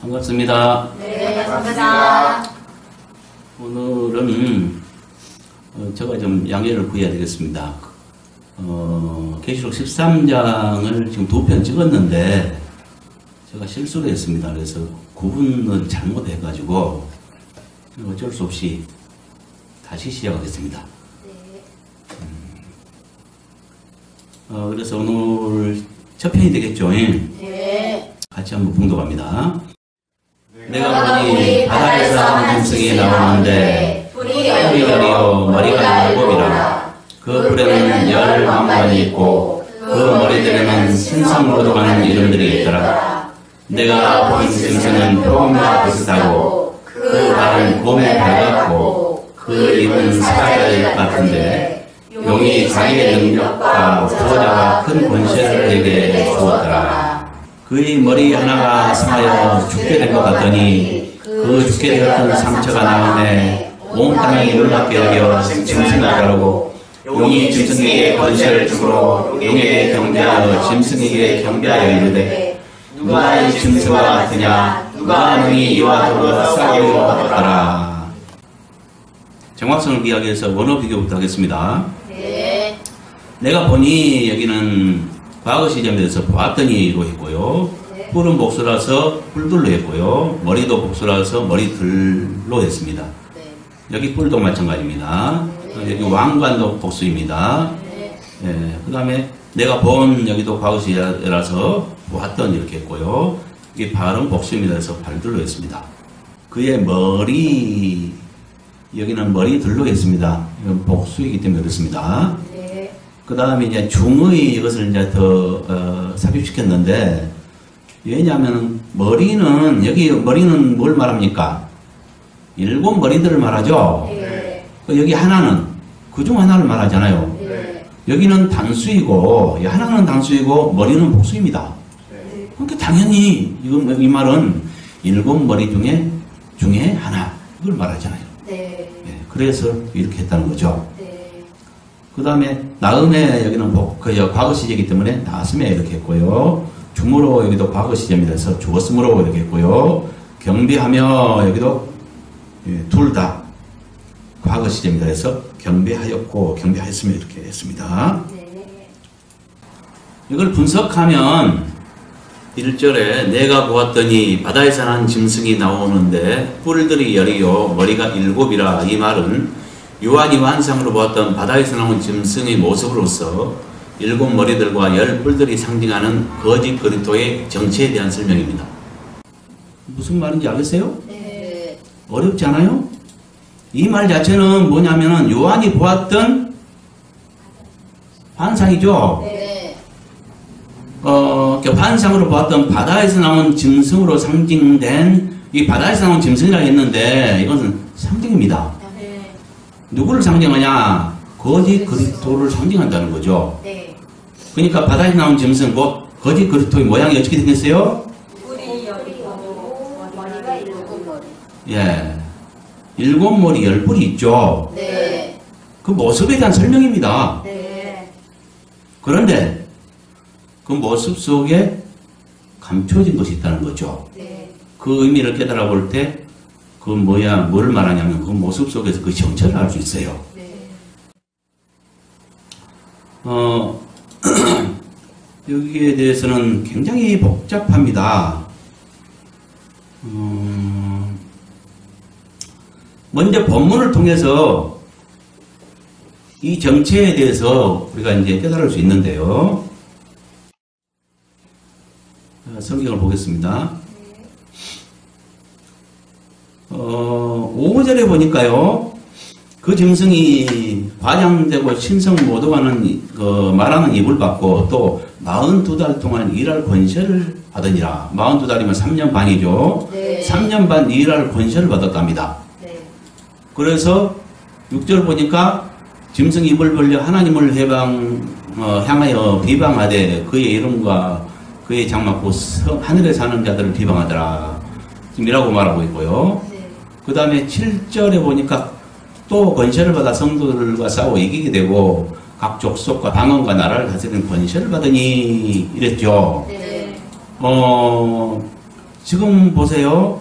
반갑습니다. 네, 반갑습니다. 오늘은 제가 좀 양해를 구해야 되겠습니다. 계시록 13장을 지금 2편 찍었는데 제가 실수를 했습니다. 그래서 구분을 잘못해가지고 어쩔 수 없이 다시 시작하겠습니다. 그래서 오늘 첫 편이 되겠죠? 네. 같이 한번 봉독합니다. 내가 보니 바다에서 한 짐승이 나오는데 뿔이 여리여 머리가 7이라. 그 뿔에는 10왕관이 있고 그 머리들에는 신성으로 가는 이름들이 있더라. 내가 본 짐승은 표범과 비슷하고 그 발은 곰에 밝았고 그 입은 사자의 같은데 용이 자기의 능력과 수호자가 큰 권세를 내게 주었더라. 그의 머리 하나가 상하여 죽게 된 것 같더니 그 죽게 되었던 상처가 나음에 온 땅이 놀랍게 여겨 짐승을 가르고 용이 짐승에게 권세를 주므로 용에게 경배하여 짐승에게 경배하여 이르되 누가 이 짐승과 같으냐 누가 능히 이와 더불어 싸우려 하더라. 정확성을 이야기해서 원어 비교부터 하겠습니다. 네. 내가 보니 여기는 과거 시점에서 보았더니로 했고요. 뿔은 복수라서 뿔들로 했고요. 머리도 복수라서 머리들로 했습니다. 여기 뿔도 마찬가지입니다. 여기 왕관도 복수입니다. 그 다음에 내가 본 여기도 과거 시제라서 보았던 이렇게 했고요. 이게 발은 복수입니다. 그래서 발들로 했습니다. 그의 머리 여기는 머리들로 했습니다. 이건 복수이기 때문에 그렇습니다. 그 다음에 이제 중의 이것을 이제 더 삽입시켰는데, 왜냐하면 머리는, 여기 머리는 뭘 말합니까? 7 머리들을 말하죠? 네. 여기 하나는, 그중 하나를 말하잖아요. 네. 여기는 단수이고, 하나는 단수이고, 머리는 복수입니다. 네. 그러니까 당연히, 이 말은 7 머리 중에 하나, 이걸 말하잖아요. 네. 네, 그래서 이렇게 했다는 거죠. 네. 그 다음에 나음에 여기는 과거 시제이기 때문에 나음에 이렇게 했고요. 중으로 여기도 과거 시제입니다. 그래서 주었으므로 이렇게 했고요. 경배하며 여기도 둘 다 과거 시제입니다. 그래서 경배하였고 경배하였으며 이렇게 했습니다. 네. 이걸 분석하면 1절에 내가 보았더니 바다에서 난 짐승이 나오는데 뿔들이 10이요 머리가 7이라. 이 말은 요한이 환상으로 보았던 바다에서 나온 짐승의 모습으로서 7 머리들과 10 뿔들이 상징하는 거짓 그리스도의 정체에 대한 설명입니다. 무슨 말인지 알겠어요? 네. 어렵지 않아요? 이 말 자체는 뭐냐면은 요한이 보았던 환상이죠. 네. 환상으로 보았던 바다에서 나온 짐승으로 상징된 이 바다에서 나온 짐승이라고 했는데 이것은 상징입니다. 네. 누구를 상징하냐? 거짓 그리스도를 상징한다는 거죠. 네. 그러니까 바다에서 나온 짐승, 거짓 그리스도의 모양이 어떻게 생겼어요? 뿔이 10이고 머리가 7머리. 예. 7머리 10뿔이 있죠. 네. 그 모습에 대한 설명입니다. 네. 그런데 그 모습 속에 감춰진 것이 있다는 거죠. 네. 그 의미를 깨달아 볼 때 그 뭘 말하냐면 그 모습 속에서 그 정체를 알 수 있어요. 네. 여기에 대해서는 굉장히 복잡합니다. 먼저 본문을 통해서 이 정체에 대해서 우리가 이제 깨달을 수 있는데요. 성경을 보겠습니다. 5절에 보니까요, 그 짐승이 과장되고 신성 모독하는 말하는 입을 받고 또 42달 동안 일할 권세를 받으니라. 42달이면 3년 반이죠. 네. 3년 반 일할 권세를 받았답니다. 네. 그래서 6절 보니까 짐승 입을 벌려 하나님을 향하여 비방하되 그의 이름과 그의 장막고 하늘에 사는 자들을 비방하더라. 지금 이라고 말하고 있고요. 네. 그 다음에 7절에 보니까 또 권세를 받아 성도들과 싸워 이기게 되고 각 족속과 방언과 나라를 다스리는 권세를 받으니 이랬죠. 네. 지금 보세요.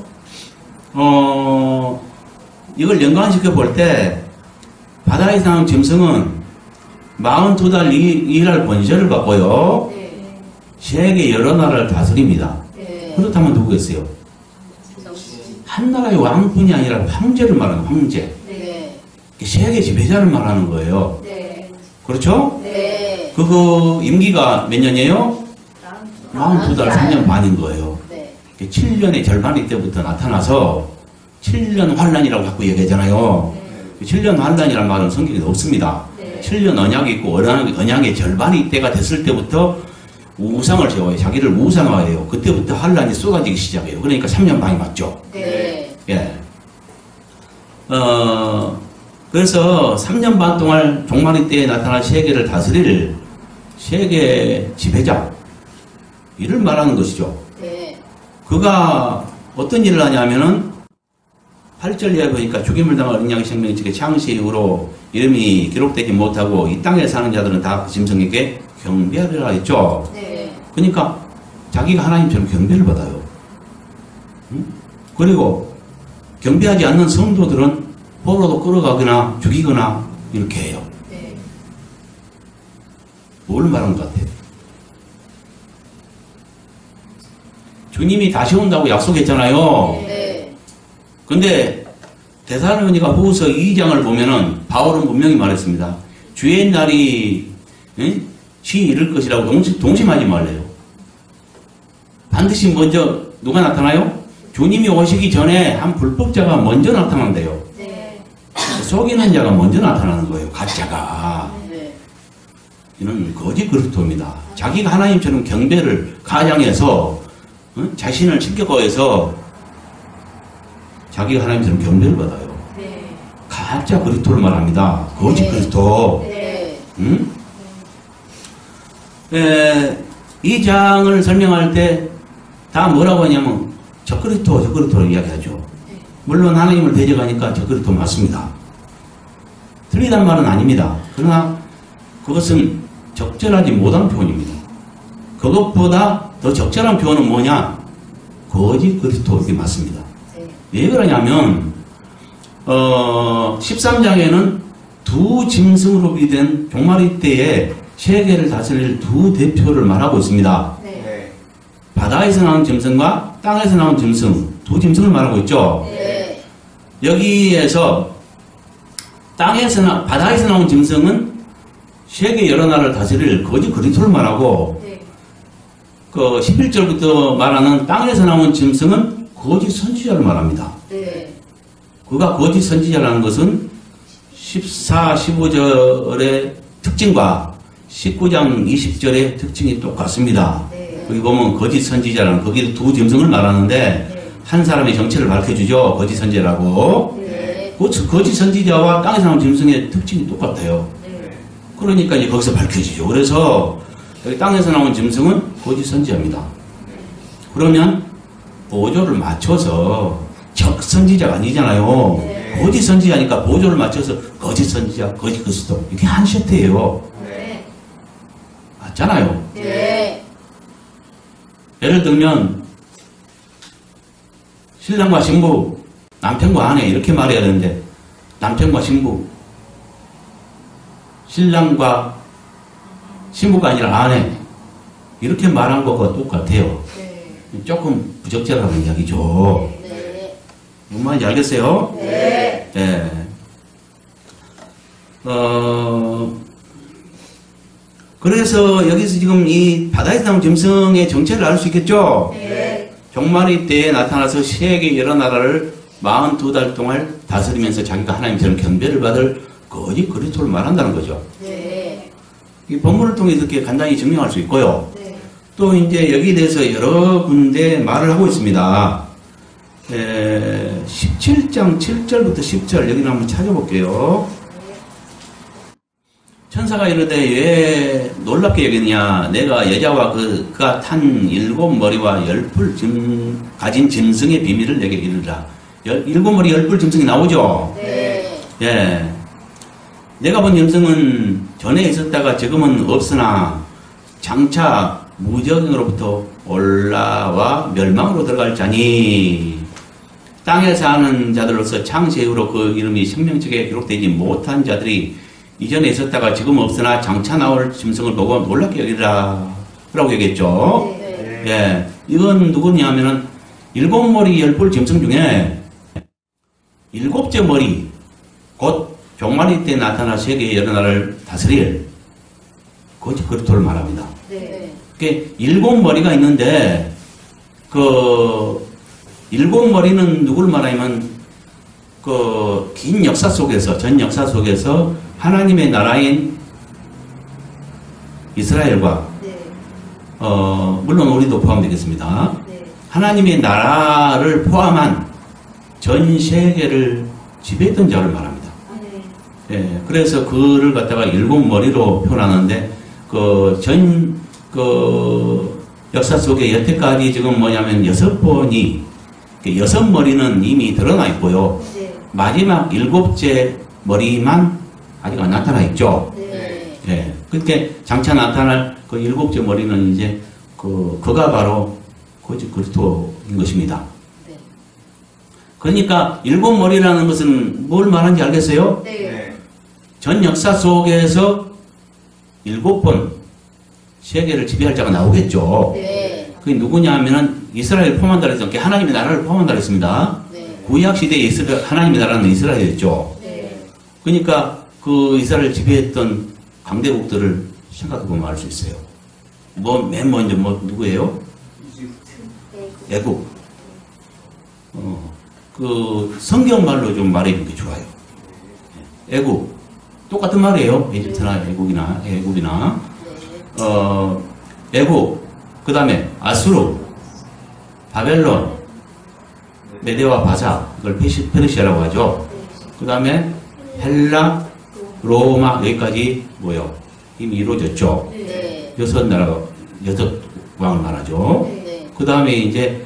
이걸 연관시켜 볼 때, 바다에 사는 짐승은 42달 일할 번제를 받고요. 네. 세계 여러 나라를 다스립니다. 네. 그렇다면 누구겠어요? 한 나라의 왕뿐이 아니라 황제를 말하는 황제. 네. 세계 지배자를 말하는 거예요. 네. 그렇죠? 네. 그거 임기가 몇 년이에요? 42달 3년 반인 거예요. 네. 7년의 절반이 때부터 나타나서 7년 환란이라고 자꾸 얘기하잖아요. 7년 환란이라는 말은 성경에 없습니다. 네. 7년 언약이 있고 언약의 절반이 때가 됐을 때부터 우상을 세워요. 자기를 우상화해요. 그때부터 환란이 쏟아지기 시작해요. 그러니까 3년 반이 맞죠. 네. 예. 그래서 3년 반 동안 종말의 때에 나타날 세계를 다스릴 세계 지배자 이를 말하는 것이죠. 네. 그가 어떤 일을 하냐면은 8절 이하에 보니까 죽임을 당한 어린 양의 생명이 즉에 창세 이후로 이름이 기록되지 못하고 이 땅에 사는 자들은 다 그 짐승에게 경배하리라 했죠. 네. 그러니까 자기가 하나님처럼 경배를 받아요. 응? 그리고 경배하지 않는 성도들은 포로로 끌어가거나 죽이거나 이렇게 해요. 네. 뭘 말하는 것 같아요? 주님이 다시 온다고 약속했잖아요. 네. 근데 데살로니가 후서 2장을 보면은 바울은 분명히 말했습니다. 주의 날이 시 이를 것이라고 동심하지 말래요. 반드시 먼저 누가 나타나요? 주님이 오시기 전에 한 불법자가 먼저 나타난대요. 네. 속이는 자가 먼저 나타나는 거예요. 가짜가. 네. 이는 거짓 그리스도입니다. 자기가 하나님처럼 경배를 가장해서 자신을 신격화해서 자기가 하나님처럼 경배를 받아요. 네. 가짜 그리스도를 말합니다. 거짓 네. 그리스도. 네. 응? 이 장을 설명할 때 다 뭐라고 하냐면 저 그리스도를 이야기하죠. 물론 하나님을 대적하니까 저 그리스도 맞습니다. 틀리단 말은 아닙니다. 그러나 그것은 적절하지 못한 표현입니다. 그것보다 더 적절한 표현은 뭐냐? 거짓 그리스도 이게 맞습니다. 네. 왜 그러냐면 13장에는 두 짐승으로 비된 종말의 때에 세계를 다스릴 두 대표를 말하고 있습니다. 네. 바다에서 나온 짐승과 땅에서 나온 짐승, 두 짐승을 말하고 있죠. 네. 여기에서 바다에서 나온 짐승은 세계 여러 나라를 다스릴 거짓 그리스도를 말하고 네. 그 11절부터 말하는 땅에서 나온 짐승은 거짓 선지자를 말합니다. 네. 그가 거짓 선지자라는 것은 14, 15절의 특징과 19장 20절의 특징이 똑같습니다. 네. 거기 보면 거짓 선지자라는 거기 두 짐승을 말하는데 네. 한 사람의 정체를 밝혀주죠. 거짓 선지자라고. 네. 그 거짓 선지자와 땅에서 나온 짐승의 특징이 똑같아요. 네. 그러니까 이제 거기서 밝혀지죠. 그래서 여기 땅에서 나온 짐승은 거짓 선지자입니다. 그러면 보조를 맞춰서 적 선지자가 아니잖아요. 네. 거짓 선지자니까 보조를 맞춰서 거짓 선지자, 거짓 그리스도 이게 한 세트예요. 네. 맞잖아요. 네. 예를 들면 신랑과 신부, 남편과 아내 이렇게 말해야 되는데 남편과 신부, 신랑과 신부가 아니라 아내 이렇게 말한 것과 똑같아요. 네. 조금 부적절한 이야기죠. 네. 무슨 말인지 알겠어요? 네. 네. 그래서 여기서 지금 이 바다에서 나온 짐승의 정체를 알 수 있겠죠? 네. 종말의 때에 나타나서 세계 여러 나라를 42달 동안 다스리면서 자기가 하나님처럼 경배를 받을 거짓 그리스도를 말한다는 거죠. 네. 이 본문을 통해서 이렇게 간단히 증명할 수 있고요. 네. 또 이제 여기에 대해서 여러 군데 말을 하고 있습니다. 17장 7절부터 10절 여기를 한번 찾아볼게요. 천사가 이르되 왜 놀랍게 여기느냐 내가 여자와 그가 탄 7머리와 10뿔 가진 짐승의 비밀을 내게 이르라. 7머리 10뿔 짐승이 나오죠? 네. 예. 내가 본 짐승은 전에 있었다가 지금은 없으나 장차 무적으로부터 올라와 멸망으로 들어갈 자니 땅에 사는 자들로서 창세 이후로 그 이름이 생명책에 기록되지 못한 자들이 이전에 있었다가 지금 없으나 장차 나올 짐승을 보고 놀랍게 여기라 라고 얘기했죠. 네. 예, 이건 누구냐면은 일곱 머리 열뿔 짐승 중에 일곱째 머리 곧 종말이 때 나타나 세계의 여러 나라를 다스릴 거지 그리스도를 말합니다. 네. 그 일곱 머리가 있는데 그 일곱 머리는 누굴 말하냐면 그 긴 역사 속에서 전 역사 속에서 하나님의 나라인 이스라엘과 네. 물론 우리도 포함되겠습니다. 네. 하나님의 나라를 포함한 전 세계를 지배했던 자를 말합니다. 네. 예, 그래서 그를 갖다가 일곱 머리로 표현하는데 그 역사 속에 여태까지 지금 뭐냐면 여섯 머리는 이미 드러나 있고요. 네. 마지막 일곱째 머리만 아직 안 나타나 있죠. 네. 예, 그렇게 장차 나타날 그 일곱째 머리는 이제 그가 바로 거짓 그리스도인 것입니다. 네. 그러니까 일곱 머리라는 것은 뭘 말하는지 알겠어요? 네. 전 역사 속에서 일곱 번 세계를 지배할 자가 나오겠죠. 네. 그게 누구냐 하면은 이스라엘 포함한다 그랬죠. 하나님의 나라를 포함한다 그랬습니다. 네. 구약 시대에 하나님의 나라는 이스라엘이었죠. 네. 그러니까 그 이스라엘을 지배했던 강대국들을 생각해보면 알 수 있어요. 맨 먼저 누구예요? 애국. 그 성경말로 좀 말해주는 게 좋아요. 애국. 똑같은 말이에요. 에집트나 애국이나. 애국. 그 다음에 아수르, 바벨론, 메데와 바사, 이걸 페르시아라고 하죠. 그 다음에 헬라, 로마, 여기까지 이미 이루어졌죠. 네. 여섯 왕을 말하죠. 네. 그 다음에 이제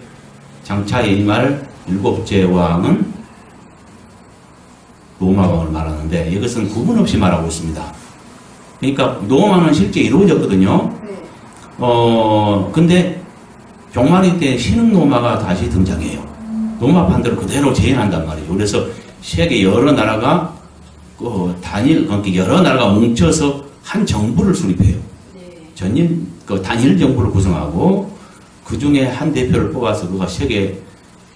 장차 임할 일곱째 왕은 로마 왕을 말하는데 이것은 구분 없이 말하고 있습니다. 그러니까 로마는 실제 이루어졌거든요. 근데 종말이 때 신흥 로마가 다시 등장해요. 로마 판대로 그대로 재현한단 말이죠. 그래서 세계 여러 나라가 여러 나라가 뭉쳐서 한 정부를 수립해요. 네. 단일 정부를 구성하고 그 중에 한 대표를 뽑아서 그가 세계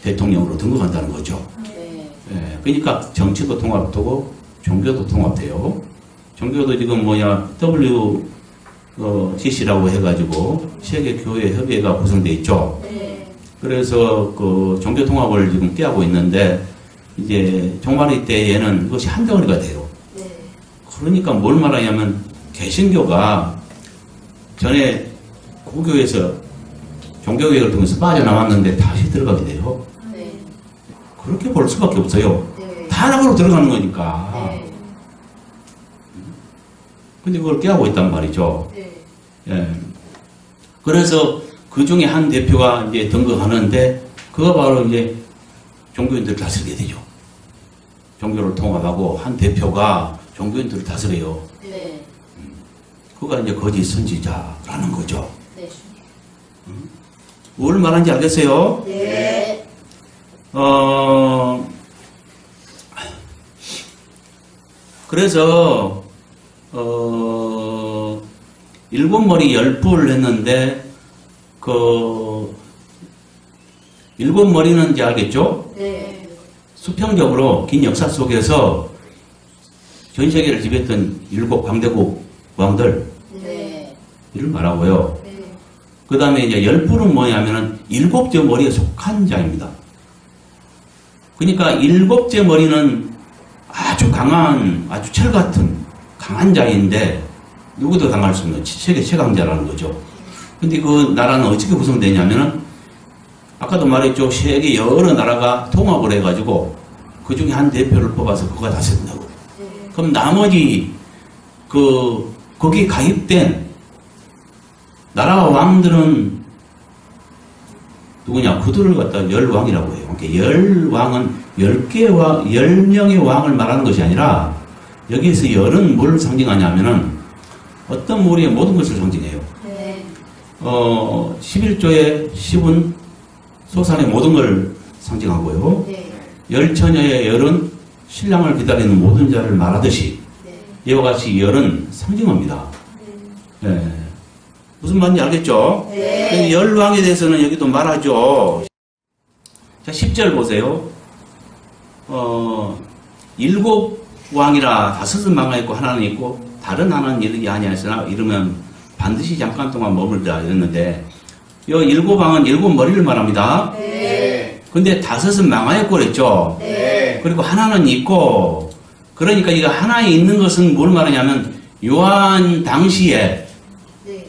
대통령으로 등극한다는 거죠. 네. 예, 그러니까 정치도 통합되고 종교도 통합돼요. 종교도 지금 WCC라고 해가지고 세계교회 협의회가 구성되어 있죠. 네. 그래서 그 종교 통합을 지금 꾀하고 있는데 이제 종말의 때에는 그것이 한 덩어리가 돼요. 네. 그러니까 뭘 말하냐면 개신교가 전에 고교에서 종교개혁을 통해서 빠져나왔는데 다시 들어가게 돼요. 네. 그렇게 볼 수밖에 없어요. 네. 타락으로 들어가는 거니까. 네. 근데 그걸 깨하고 있단 말이죠. 네. 예. 그래서 그 중에 한 대표가 이제 등극하는데 그거 바로 이제 종교인들을 다스리게 되죠. 종교를 통합하고 한 대표가 종교인들을 다스려요. 네. 그가 이제 거짓 선지자라는 거죠. 네. 뭘 말하는지 알겠어요? 네. 그래서 일곱 머리 열뿔을 했는데 일곱 머리는 이제 알겠죠? 네. 수평적으로 긴 역사 속에서 전 세계를 지배했던 일곱 강대국 왕들 네. 이를 말하고요. 네. 그 다음에 이제 열뿔은 뭐냐면은 일곱째 머리에 속한 자입니다. 그러니까 일곱째 머리는 아주 강한, 아주 철 같은 강한 자인데 누구도 당할 수 없는 세계 최강자라는 거죠. 근데 그 나라는 어떻게 구성되냐면은 아까도 말했죠. 세계 여러 나라가 통합을 해가지고 그 중에 한 대표를 뽑아서 그가 다스린다고. 네. 그럼 나머지 거기 가입된 나라 왕들은 누구냐? 그들을 갖다 열왕이라고 해요. 그러니까 열왕은 10명의 왕을 말하는 것이 아니라 여기에서 열은 뭘 상징하냐면은 어떤 무리의 모든 것을 상징해요. 네. 11조의 10은 소산의 모든 걸 상징하고요. 네. 열처녀의 열은 신랑을 기다리는 모든 자를 말하듯이 네. 이와 같이 열은 상징합니다. 예. 무슨 말인지 알겠죠? 네. 열왕에 대해서는 여기도 말하죠. 자, 10절 보세요. 7왕이라 다섯은 망하였고 하나는 있고 다른 하나는 이르지 아니하였으나 이르면 반드시 잠깐 동안 머물다 이랬는데 이 7왕은 7머리를 말합니다. 네. 근데 다섯은 망하였고 그랬죠. 네. 그리고 하나는 있고 그러니까 이거 하나에 있는 것은 뭘 말하냐면 요한 당시에 네.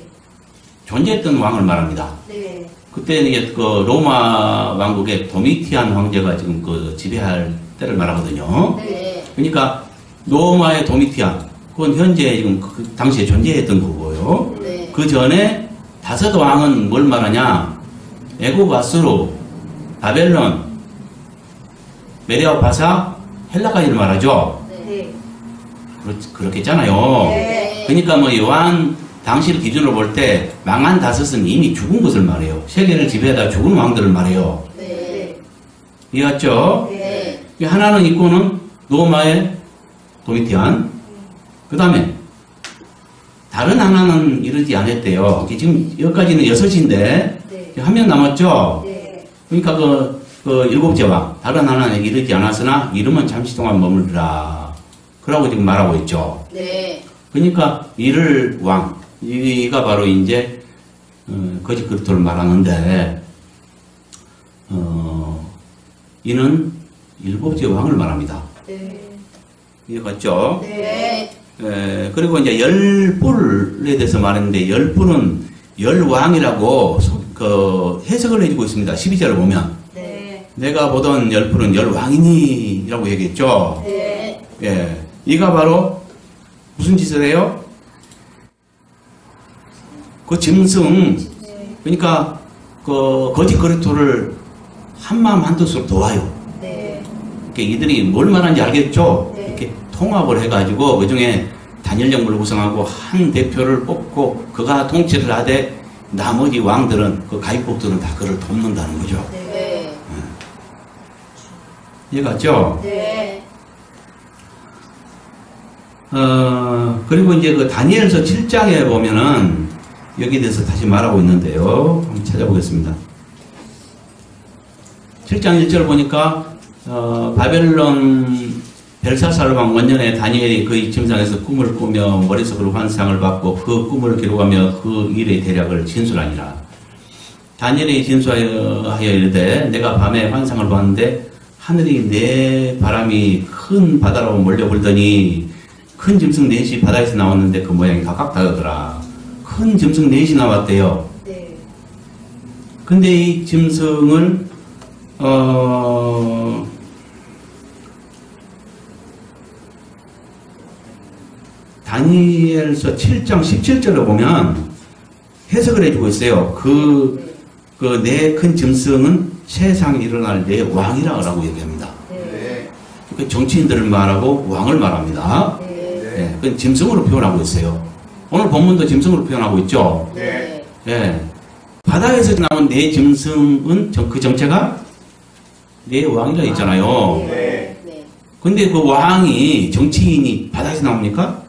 존재했던 왕을 말합니다. 네. 그때 이제 그 로마 왕국의 도미티안 황제가 지금 그 지배할 때를 말하거든요. 네. 그러니까 로마의 도미티안 그건 현재 지금 그 당시에 존재했던 거고요. 네. 그 전에 다섯 왕은 뭘 말하냐? 애굽 아수르, 바벨론, 메데와 바사, 헬라까지를 말하죠. 네. 그렇겠잖아요. 네. 그러니까 뭐 요한 당시를 기준으로 볼 때 망한 다섯은 이미 죽은 것을 말해요. 세계를 지배하다 죽은 왕들을 말해요. 네. 이해갔죠? 네. 하나는 있고는 로마의 도미티안. 그 다음에 다른 하나는 이르지 않았대요. 지금 여기까지는 6인데 네. 한 명 남았죠? 네. 그러니까 그 일곱째 왕 다른 하나는 이르지 않았으나 이름은 잠시 동안 머물더라. 그러고 지금 말하고 있죠. 네. 그러니까 이를 왕 이가 바로 이제 거짓 그리스도를 말하는데 이는 일곱째 왕을 말합니다. 네. 이해갔죠? 네. 그리고 이제 열뿔에 대해서 말했는데 열뿔은 열왕이라고 그 해석을 해주고 있습니다. 12절을 보면 네. 내가 보던 열뿔은 열왕이니 라고 얘기했죠. 네. 예, 이가 바로 무슨 짓을 해요? 그 짐승 그러니까 그 거짓 그리스도를 한마음 한뜻으로 도와요. 네. 이렇게 이들이 뭘 말하는지 알겠죠? 네. 이렇게 통합을 해가지고 그 중에 단일 정부를 구성하고 한 대표를 뽑고 그가 통치를 하되 나머지 왕들은 그 가입국들은 다 그를 돕는다는 거죠. 네. 이해갔죠? 네. 그리고 이제 그 다니엘서 7장에 보면은 여기에 대해서 다시 말하고 있는데요. 한번 찾아보겠습니다. 7장 1절 보니까 바벨론 벨사살 왕 원년에 다니엘이 그의 침상에서 꿈을 꾸며 머릿속으로 환상을 받고 그 꿈을 기록하며 그 일의 대략을 진술하니라. 다니엘이 진술하여 이르되 내가 밤에 환상을 봤는데 하늘이 네 바람이 큰 바다로 몰려불더니 큰 짐승 넷이 바다에서 나왔는데 그 모양이 각각 다르더라. 큰 짐승 넷이 나왔대요. 네. 근데 이 짐승은 다니엘서 7장 17절을 보면 해석을 해주고 있어요. 그 네 큰 짐승은 세상에 일어날 내 왕이라고 얘기합니다. 네. 그 정치인들을 말하고 왕을 말합니다. 네. 그 짐승으로 표현하고 있어요. 오늘 본문도 짐승으로 표현하고 있죠. 네. 예. 바다에서 나온 네 짐승은 그 정체가 네 왕이라 있잖아요. 네. 네. 근데 그 왕이 정치인이 바다에서 나옵니까?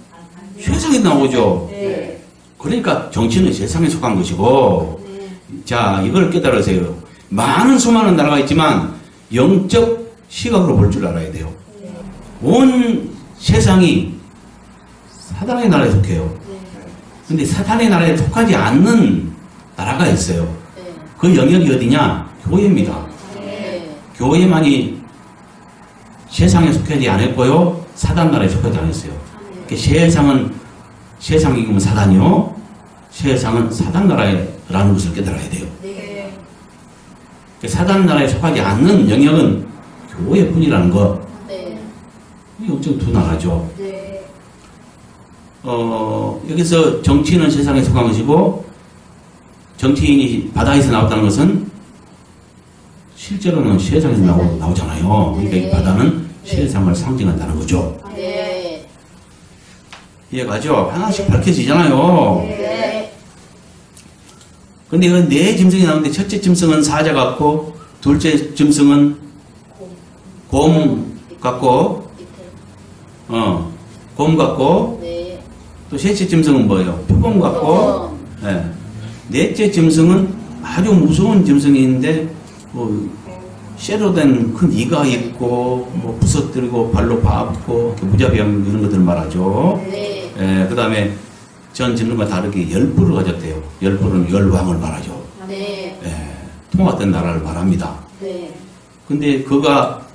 세상에 나오죠. 네. 그러니까 정치는 세상에 속한 것이고, 네. 자, 이걸 깨달으세요. 많은 수많은 나라가 있지만 영적 시각으로 볼 줄 알아야 돼요. 온 세상이 사단의 나라에 속해요. 근데 사단의 나라에 속하지 않는 나라가 있어요. 네. 그 영역이 어디냐? 교회입니다. 네. 교회만이 세상에 속하지 않았고요. 사단 나라에 속하지 않았어요. 그러니까 세상이 그러면 사단이요. 세상은 사단 나라라는 것을 깨달아야 돼요. 네. 그러니까 사단 나라에 속하지 않는 영역은 교회뿐이라는 거. 네. 이게 엄청 두 나라죠. 네. 여기서 정치인은 세상에 속한 것이고 정치인이 바다에서 나왔다는 것은 실제로는 세상에서 나오잖아요. 그러니까 이 바다는 세상을 상징한다는 거죠. 네. 이해가죠? 하나씩 밝혀지잖아요. 네. 근데 이건 네 짐승이 나오는데 첫째 짐승은 사자 같고 둘째 짐승은 곰 같고 곰 같고 네. 또 셋째 짐승은 뭐예요? 표범 같고 네. 넷째 짐승은 아주 무서운 짐승인데 뭐 쇠로 된 큰 이가 있고 뭐 부서뜨리고 발로 밟고 무자비한 이런 것들 말하죠. 네. 그 다음에 전 짐승과 다르게 열부를 가졌대요. 열부는 열왕을 말하죠. 네. 통화된 나라를 말합니다. 네. 근데 그가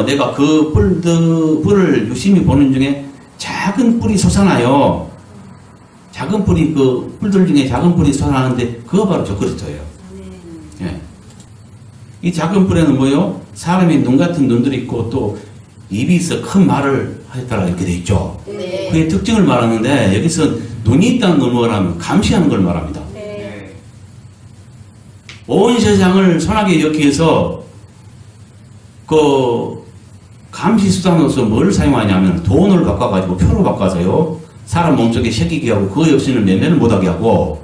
내가 그 뿔을 유심히 보는 중에 작은 뿔이 솟아나요. 작은 뿔이 그 뿔들 중에 작은 뿔이 솟아나는데 그거 바로 저 그리스도예요. 예. 이 작은 뿔에는 뭐요? 사람의 눈 같은 눈들이 있고 또 입이 있어 큰 말을 하였다라 이렇게 돼 있죠. 네. 그의 특징을 말하는데 여기서 눈이 있다는 건 뭐라면 감시하는 걸 말합니다. 네. 온 세상을 선하게 엮기 위해서 그 감시 수단으로서 뭘 사용하냐면 돈을 바꿔가지고 표로 바꿔서요. 사람 몸속에 새기게 하고 그거 없이는 매매를 못하게 하고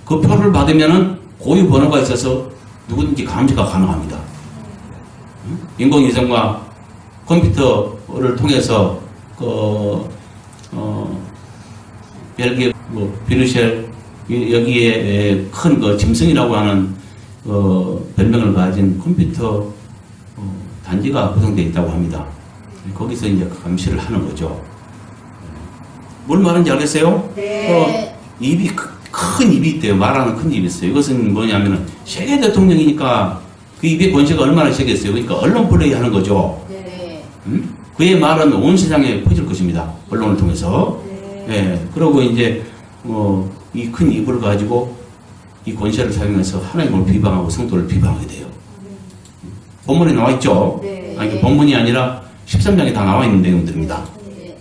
그 표를 받으면은 고유 번호가 있어서 누구든지 감시가 가능합니다. 인공위성과 컴퓨터를 통해서 벨기에 비르셀 여기에 큰 그 짐승이라고 하는 별명을 가진 컴퓨터 단지가 구성되어 있다고 합니다. 거기서 이제 감시를 하는 거죠. 뭘 말하는지 알겠어요? 네. 입이 큰 입이 있대요. 말하는 큰 입이 있어요. 이것은 뭐냐면은 세계 대통령이니까 그 입의 권세가 얼마나 세겠어요. 그러니까 언론 플레이 하는 거죠. 네. 그의 말은 온 세상에 퍼질 것입니다. 언론을 통해서. 네. 그리고 이제 이 큰 입을 가지고 이 권세를 사용해서 하나님을 비방하고 성도를 비방하게 돼요. 본문에 나와 있죠. 네. 아니, 본문이 아니라 13장에 다 나와 있는 내용들입니다. 네.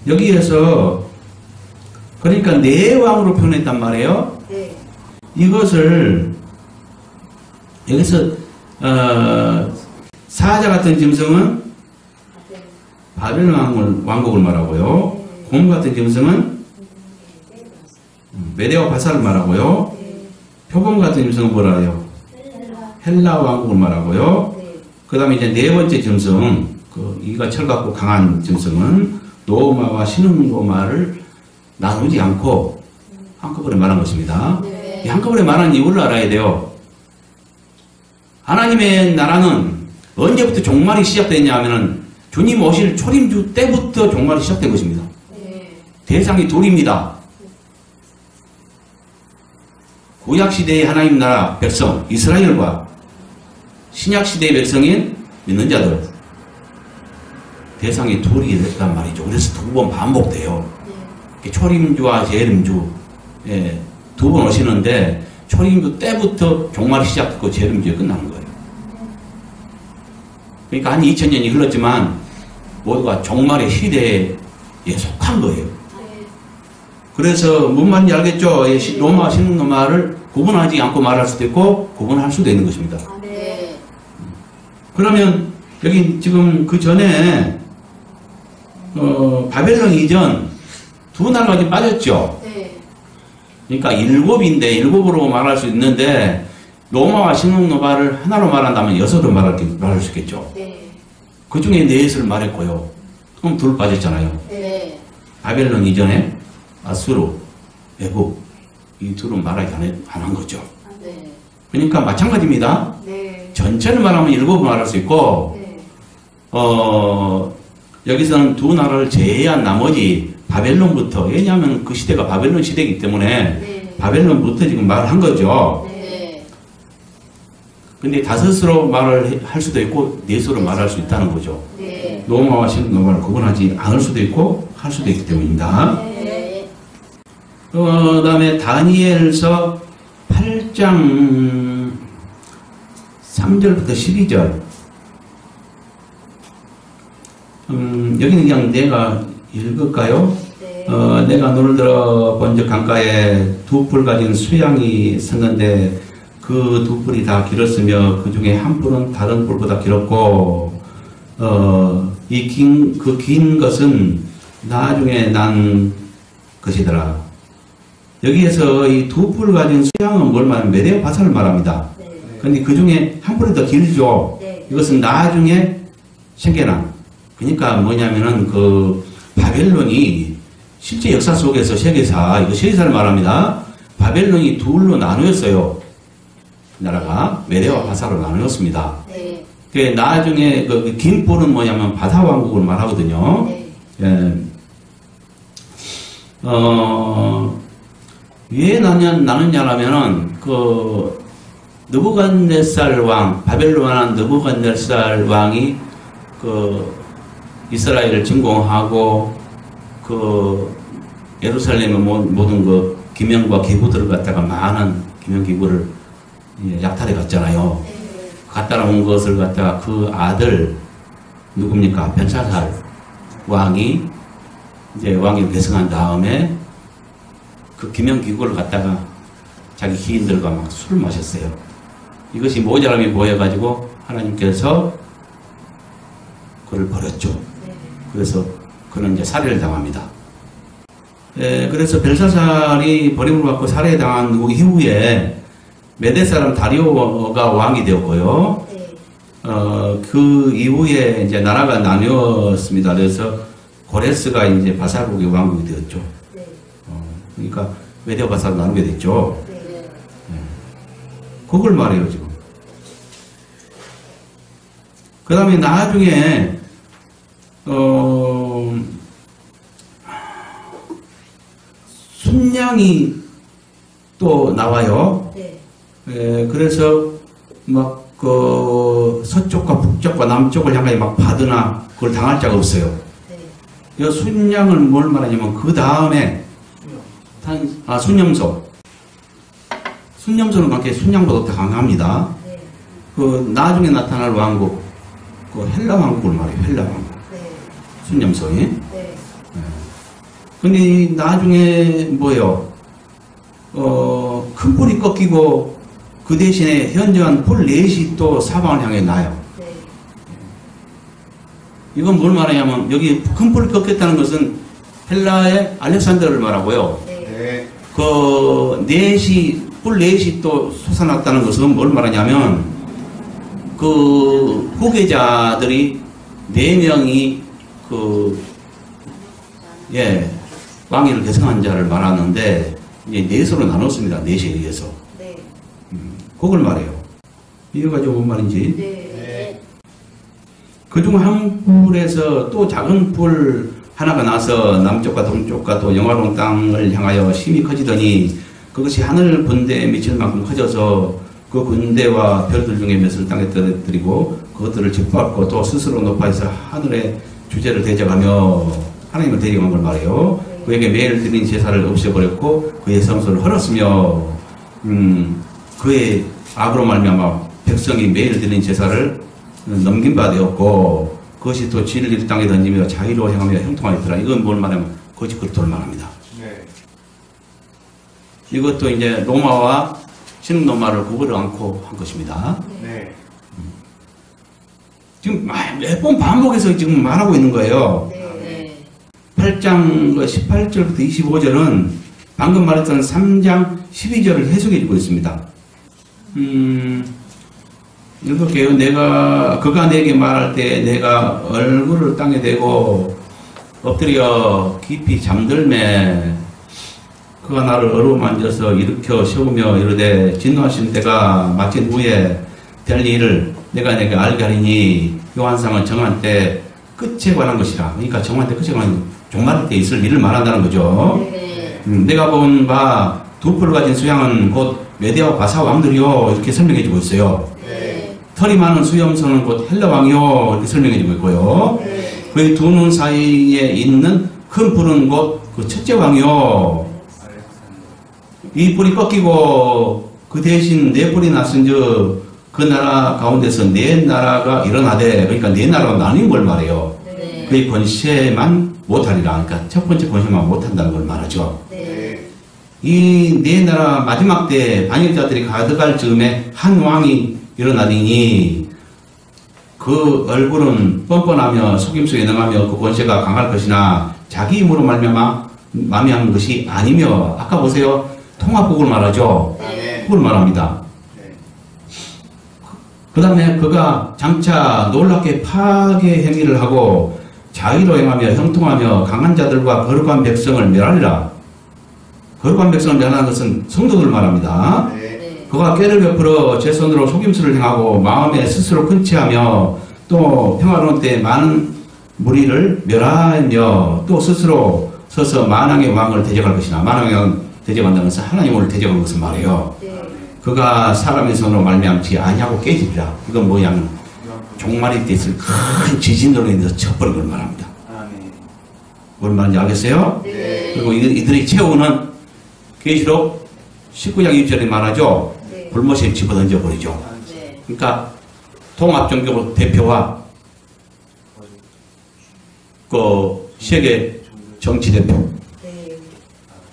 여기에서 그러니까 네 왕으로 표현했단 말이에요. 네. 이것을 여기서 사자 같은 짐승은 바벨론 왕국을 말하고요. 곰 같은 짐승은 메데와 바사를 말하고요. 표범 같은 짐승은 뭐라 해요? 헬라 왕국을 말하고요. 그 다음에 이제 네 번째 짐승, 이가 철같고 강한 짐승은 노마와 시누노마를 나누지 않고 한꺼번에 말한 것입니다. 이 한꺼번에 말한 이유를 알아야 돼요. 하나님의 나라는 언제부터 종말이 시작됐냐 하면은 주님 오실 초림주 때부터 종말이 시작된 것입니다. 대상이 둘입니다. 구약시대의 하나님 나라 백성 이스라엘과 신약시대의 백성인 믿는 자들 대상이 둘이 됐단 말이죠. 그래서 두 번 반복돼요. 초림주와 재림주 두 번 오시는데 초림주 때부터 종말이 시작됐고 재림주에 끝나는 거예요. 그러니까 한 2000년이 흘렀지만 모두가 종말의 시대에 속한 거예요. 그래서 뭔 말인지 알겠죠? 로마 신로마를 구분하지 않고 말할 수도 있고 구분할 수도 있는 것입니다. 그러면 여기 지금 그 전에 바벨론 이전 두 나라가 빠졌죠. 그러니까 일곱인데 일곱으로 말할 수 있는데 로마와 신흥노바를 하나로 말한다면 여섯으로 말할 수 있겠죠. 그 중에 넷을 말했고요. 그럼 둘 빠졌잖아요. 바벨론 이전에 아수르, 애굽 이 둘은 말하지 안 한 거죠. 그러니까 마찬가지입니다. 전체를 말하면 일곱을 말할 수 있고 여기서는 두 나라를 제외한 나머지 바벨론부터 왜냐하면 그 시대가 바벨론 시대이기 때문에 바벨론부터 지금 말을 한 거죠. 근데 다섯으로 말을 할 수도 있고 넷으로 말할 수 있다는 거죠. 노마와 신노마를 구분하지 않을 수도 있고 할 수도 있기 때문입니다. 그 다음에 다니엘서 8장 3절부터 12절 여기는 그냥 내가 읽을까요? 내가 눈을 들어 본즉 강가에 두 뿔 가진 수양이 섰는데 그 두 뿔이 다 길었으며 그 중에 한 뿔은 다른 뿔보다 길었고 긴 것은 나중에 난 것이더라. 여기에서 이 두 뿔 가진 수양은 뭘 말하면 메데오 바사를 말합니다. 네. 근데 그 중에 한 뿔이 더 길죠. 네. 이것은 나중에 생겨난. 그러니까 뭐냐면은 그 바벨론이 실제 역사 속에서 세계사, 이거 세계사를 말합니다. 바벨론이 둘로 나누었어요. 나라가 메데오와 바사로 나누었습니다. 네. 그 나중에 그 긴 뿔은 뭐냐면 바사 왕국을 말하거든요. 네. 예. 왜 나누냐면은 그 느부갓네살 왕, 바벨론한 느부갓네살 왕이 그 이스라엘을 침공하고 그 예루살렘의 모든 그 기명과 기구들을 갖다가 많은 기명 기구를 약탈해 갔잖아요. 갖다 온 것을 갖다가 그 아들 누굽니까? 벨사살 왕이 이제 왕위를 계승한 다음에 그 기명 기구를 갖다가 자기 기인들과 막 술을 마셨어요. 이것이 모자람이 보여가지고 하나님께서 그를 버렸죠. 그래서 그는 이제 살해를 당합니다. 그래서 벨사살이 버림을 받고 살해당한 이후에 메대 사람 다리오가 왕이 되었고요. 그 이후에 이제 나라가 나뉘었습니다. 그래서 고레스가 이제 바사국의 왕국이 되었죠. 그러니까 메데오 바사로 나누게 됐죠. 그걸 말해요, 지금. 그 다음에 나중에, 순양이 또 나와요. 그래서 막 그 서쪽과 북쪽과 남쪽을 향하여 막 받으나 그걸 당할 자가 없어요. 이 순양을 뭘 말하냐면 그 다음에 순염소. 순염소는 그렇게 순양보다 더 강합니다. 그 나중에 나타날 왕국, 그 헬라 왕국을 말해요. 헬라 왕국. 순염소에. 근데 나중에 뭐예요? 큰 뿔이 꺾이고 그 대신에 현저한 뿔 넷이 또 사방을 향해 나요. 이건 뭘 말하냐면 여기 큰 뿔이 꺾였다는 것은 헬라의 알렉산더를 말하고요. 그 뿔 넷이 또 솟아났다는 것은 뭘 말하냐면 그 후계자들이 4명이 왕위를 계승한 자를 말하는데 이제 넷으로 나눴습니다. 넷에 의해서. 그걸 말해요. 이거 가지고 뭔 말인지. 그중 한 뿔에서 또 작은 뿔 하나가 나서 남쪽과 동쪽과 또 영화로운 땅을 향하여 심히 커지더니 그것이 하늘 분대에 미칠 만큼 커져서 그 군대와 별들 중에 몇을 땅에 떨어뜨리고 그것들을 짓밟고 또 스스로 높아서 하늘의 주제를 대적하며 하나님을 대적한 걸 말해요. 그에게 매일 드린 제사를 없애버렸고 그의 성소를 헐었으며 그의 악으로 말미암아 백성이 매일 드린 제사를 넘긴 바 되었고 그것이 또 진리를 땅에 던지며 자의로 행하며 형통하였더라. 이건 뭘 말하면 거짓 그리스도를 말합니다. 이것도 이제 로마와 신흥로마를 구분을 않고 한 것입니다. 지금 몇 번 반복해서 지금 말하고 있는 거예요. 8장 18절부터 25절은 방금 말했던 3장 12절을 해석해주고 있습니다. 읽을게요. 그가 내게 말할 때 내가 얼굴을 땅에 대고 엎드려 깊이 잠들매 그가 나를 어루만져서 일으켜 세우며 이르되 진노하신 때가 마친 후에 될 일을 내가 내게 알게 하리니 이 환상은 정한 때 끝에 관한 것이라. 그러니까 정한 때 끝에 관한 종말 때 있을 일을 말한다는 거죠. 내가 본 바 두 뿔을 가진 수양은 곧 메데와 바사 왕들이요 이렇게 설명해 주고 있어요. 털이 많은 수염소는 곧 헬라 왕이요 이렇게 설명해 주고 있고요. 그의 두 눈 사이에 있는 큰 뿔은 곧 그 첫째 왕이요. 이 뿔이 꺾이고 그 대신 네 뿔이 났은즉 그 나라 가운데서 네 나라가 일어나되 그러니까 네 나라가 나뉜 걸 말해요. 그의 권세만 못하리라. 그러니까 첫 번째 권세만 못한다는 걸 말하죠. 이 네 나라 마지막 때 반역자들이 가득할 즈음에 한 왕이 일어나더니 그 얼굴은 뻔뻔하며 속임수에 능하며 그 권세가 강할 것이나 자기 힘으로 말미암아 만미한 것이 아니며, 아까 보세요. 통합국을 말하죠. 네. 그걸 말합니다. 네. 그 다음에 그가 장차 놀랍게 파괴 행위를 하고 자의로 행하며 형통하며 강한 자들과 거룩한 백성을 멸하리라. 거룩한 백성을 멸하는 것은 성도들을 말합니다. 네. 네. 그가 꾀를 베풀어 제 손으로 속임수를 행하고 마음에 스스로 근치하며 또 평화로운 때 많은 무리를 멸하며 또 스스로 서서 만왕의 왕을 대적할 것이나, 만왕의 왕을 대적한다는 것은 하나님을 대적하는 것을 말해요. 네. 그가 사람의 손으로 말미암지 아니하고 깨지리라. 이건 뭐냐면 종말이 때 있을 큰 지진으로 인해서 쳐버린 걸 말합니다. 아멘. 뭘 말인지 알겠어요? 네. 그리고 이들의 최후는 계시록 19장 2절에 말하죠. 네. 불못에 집어던져 버리죠. 네. 그러니까 통합종교 대표와 그 세계 정치 대표 네.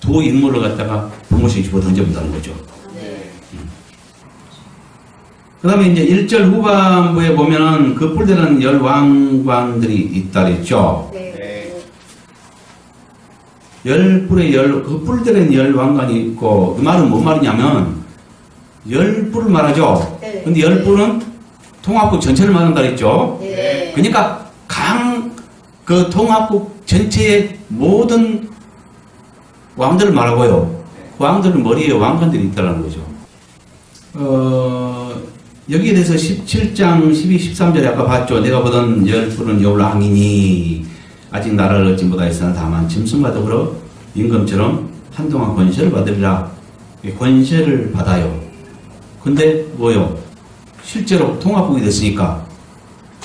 두 인물을 갖다가 불못에 집어던져 본다는 거죠. 네. 그 다음에 이제 1절 후반부에 보면은 그 뿔되는 열 왕관들이 있다 그랬죠. 네. 열 뿔에 그 뿔들은 열 왕관이 있고, 그 말은 뭔 말이냐면, 열 뿔을 말하죠. 네. 근데 열 뿔은 통합국 전체를 말한다 그랬죠. 네. 그러니까 그 통합국 전체의 모든 왕들을 말하고요. 그 왕들은 머리에 왕관들이 있다는 거죠. 여기에 대해서 17장 12, 13절에 아까 봤죠. 내가 보던 열 뿔은 여울 왕이니 아직 나라를 얻지 못하였으나 다만 짐승과 더불어 임금처럼 한동안 권세를 받으리라. 권세를 받아요. 근데 뭐요? 실제로 통합국이 됐으니까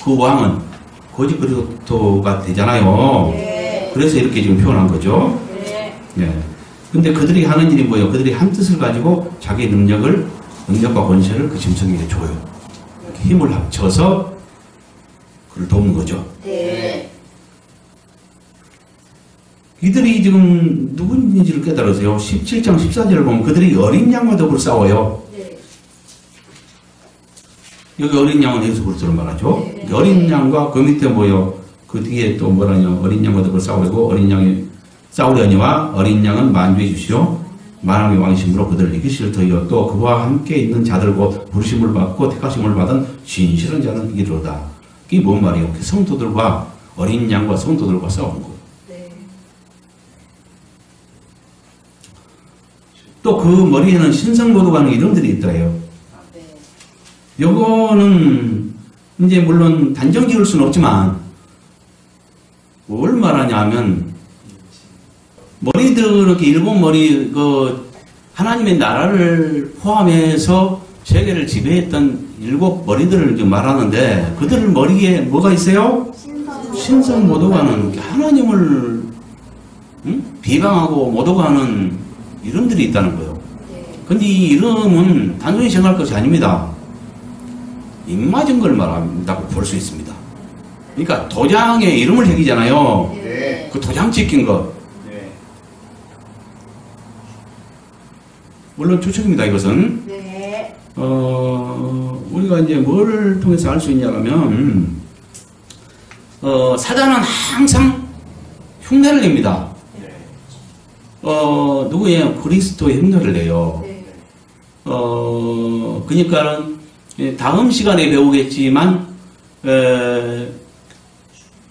그 왕은 거짓 그리스도가 되잖아요. 네. 그래서 이렇게 지금 표현한 거죠. 네. 예. 근데 그들이 하는 일이 뭐예요? 그들이 한 뜻을 가지고 자기 능력과 권세를 그 짐승에게 줘요. 이렇게 힘을 합쳐서 그를 돕는 거죠. 네. 이들이 지금 누구인지를 깨달으세요. 17장 14절을 보면 그들이 어린 양과 더불어 싸워요. 네. 여기 어린 양은 예수 그리스도를 말하죠. 네. 어린 양과 그 밑에 뭐요? 그 뒤에 또 뭐라냐? 어린 양과 더불어 싸우고 어린 양이 싸우려니와 어린 양은 만주해 주시오. 만왕의 왕이심으로 그들을 이기실 터이요. 또 그와 함께 있는 자들과 부르심을 받고 택하심을 받은 진실한 자는 이기로다. 이게 뭔 말이에요? 성도들과 어린 양과 성도들과 싸우는 거. 네. 또 그 머리에는 신성모독하는 이름들이 있더래요. 네. 요거는 이제 물론 단정 지을 수는 없지만 뭘 말하냐면 머리들 이렇게 일곱 머리 그 하나님의 나라를 포함해서 세계를 지배했던 일곱 머리들을 지금 말하는데 그들 머리에 뭐가 있어요? 신성 모독하는 하나님을 비방하고 모독하는 이름들이 있다는 거예요. 네. 근데 이 이름은 단순히 생각할 것이 아닙니다. 입맞은 걸 말한다고 볼 수 있습니다. 그러니까 도장에 이름을 새기잖아요. 네. 그 도장 찍힌 거. 네. 물론 추측입니다, 이것은. 네. 우리가 이제 뭘 통해서 알 수 있냐면, 사단은 항상 흉내를 냅니다. 네. 누구예요? 그리스도의 흉내를 내요. 네. 그러니까는 다음 시간에 배우겠지만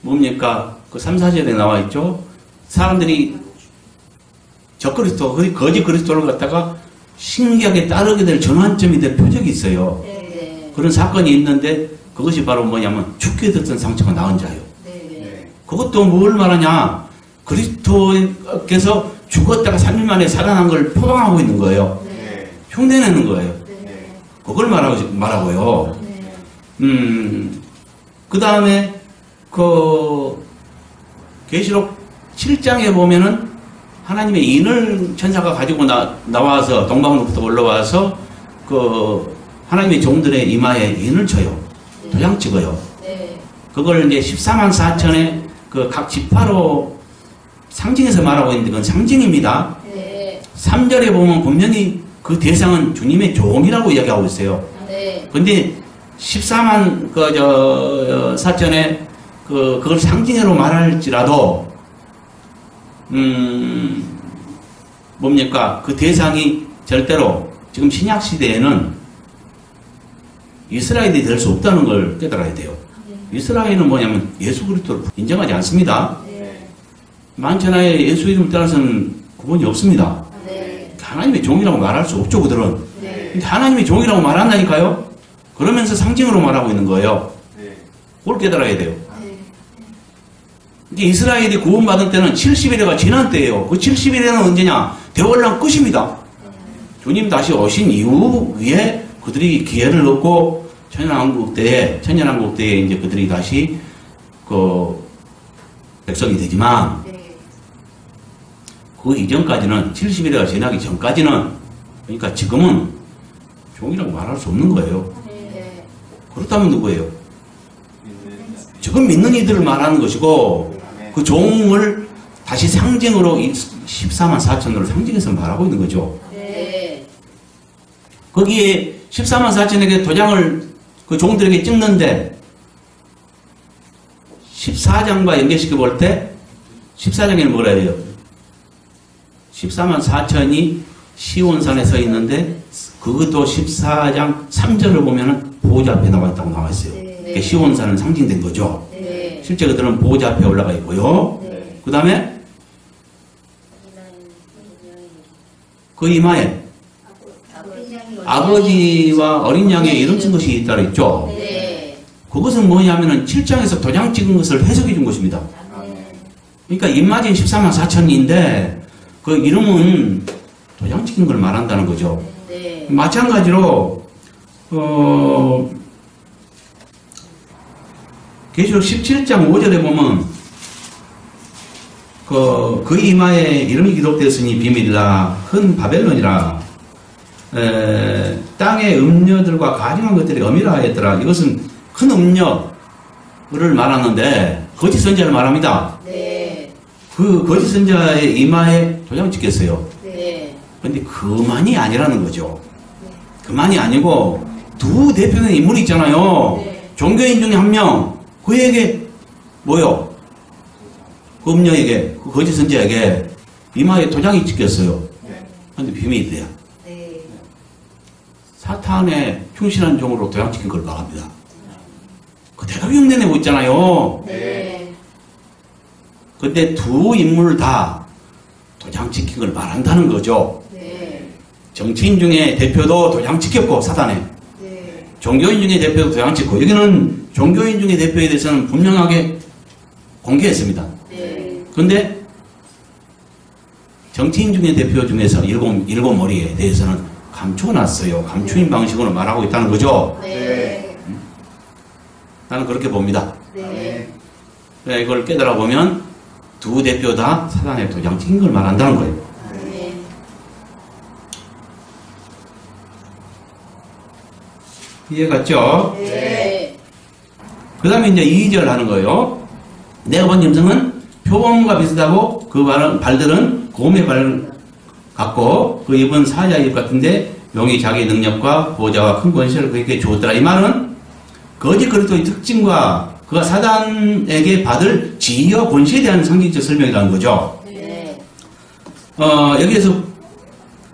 뭡니까? 그 3, 4절에 나와 있죠. 사람들이 적그리스도, 거짓 그리스도를 갖다가 신기하게 따르게 될 전환점이 될 표적이 있어요. 네. 그런 사건이 있는데 그것이 바로 뭐냐면 죽게 됐던 상처가 나은 자예요. 네. 네. 그것도 뭘 말하냐? 그리스도께서 죽었다가 3일 만에 살아난 걸 표방하고 있는 거예요. 네. 흉내내는 거예요. 네. 그걸 말하고요. 네. 그 다음에, 계시록 7장에 보면은 하나님의 인을 천사가 가지고 나와서, 동방으로부터 올라와서, 하나님의 종들의 이마에 인을 쳐요. 도장 찍어요. 네. 그걸 이제 14만 4천의 각 지파로 상징해서 말하고 있는데 그건 상징입니다. 네. 3절에 보면 분명히 그 대상은 주님의 종이라고 이야기하고 있어요. 네. 근데 14만 4천에 그걸 상징으로 말할지라도 뭡니까? 그 대상이 절대로 지금 신약 시대에는 이스라엘이 될 수 없다는 걸 깨달아야 돼요. 이스라엘은 뭐냐면 예수 그리스도를 인정하지 않습니다. 만천하에 예수 이름 따라서는 구분이 없습니다. 하나님의 종이라고 말할 수 없죠, 그들은. 근데 하나님의 종이라고 말한다니까요? 그러면서 상징으로 말하고 있는 거예요. 그걸 깨달아야 돼요. 이게 이스라엘이 구원받을 때는 70일회가 지난 때예요. 그 70일회는 언제냐? 대환란 끝입니다. 주님 다시 오신 이후에 그들이 기회를 얻고 천년왕국 때에 이제 그들이 다시 그 백성이 되지만 그 이전까지는 70일회가 지나기 전까지는 그러니까 지금은 종이라고 말할 수 없는 거예요. 그렇다면 누구예요? 지금 믿는 이들을 말하는 것이고 그 종을 다시 상징으로 14만 4천으로 상징해서 말하고 있는 거죠. 거기에 14만 4천에게 도장을 그 종들에게 찍는데 14장과 연계시켜 볼 때 14장에는 뭐라 해요? 14만 4천이 시온산에 서 있는데 그것도 14장 3절을 보면은 보호자 앞에 나와 있다고 나와 있어요. 그러니까 시온산은 상징된 거죠. 실제 그들은 보호자 앞에 올라가 있고요. 그 다음에 그 이마에 아버지와 어린 양의 이름 쓴 것이 있다고 했죠. 그것은 뭐냐면은 7장에서 도장 찍은 것을 해석해 준 것입니다. 그러니까 입맞은 14만 4천인데 그 이름은 도장 찍은 걸 말한다는 거죠. 마찬가지로 계시록 17장 5절에 보면 그 이마에 이름이 기록되었으니 비밀이라 큰 바벨론이라 땅의 음녀들과 가증한 것들이 엄이라 하였더라. 이것은 큰 음녀를 말하는데 거짓 선자를 말합니다. 그 거짓 선자의 이마에 도장 찍겠어요. 그런데 그만이 아니라는 거죠. 그만이 아니고 두 대표적인 인물이 있잖아요. 종교인 중에 한 명, 그에게 뭐요? 그 음녀에게, 그 거짓 선자에게 이마에 도장이 찍혔어요. 그런데 비밀이 돼요. 사탄의 충실한 종으로 도장 찍힌 걸 말합니다. 그대로 흉내내고 있잖아요. 근데 두 인물 다 도장 찍힌 걸 말한다는 거죠. 정치인 중에 대표도 도장 찍혔고 사단에 종교인 중에 대표도 도장 찍고 여기는 종교인 중에 대표에 대해서는 분명하게 공개했습니다. 그런데 정치인 중에 대표 중에서 일곱 머리에 대해서는 감춰놨어요. 감추인 방식으로 말하고 있다는 거죠. 나는 그렇게 봅니다. 이걸 깨달아 보면 두 대표 다 사단에 도장 찍힌 걸 말한다는 거예요. 이해갔죠? 그 다음에 이제 2절 하는 거예요. 내가 본 짐승은 표범과 비슷하고 그 발들은 곰의 발 같고 그 입은 사자의 입 같은데 용이 자기 능력과 보호자와 큰 권세를 그에게 주었더라. 이 말은 거짓 그리스도의 특징과 그가 사단에게 받을 지위와 권세에 대한 상징적 설명이라는 거죠. 여기에서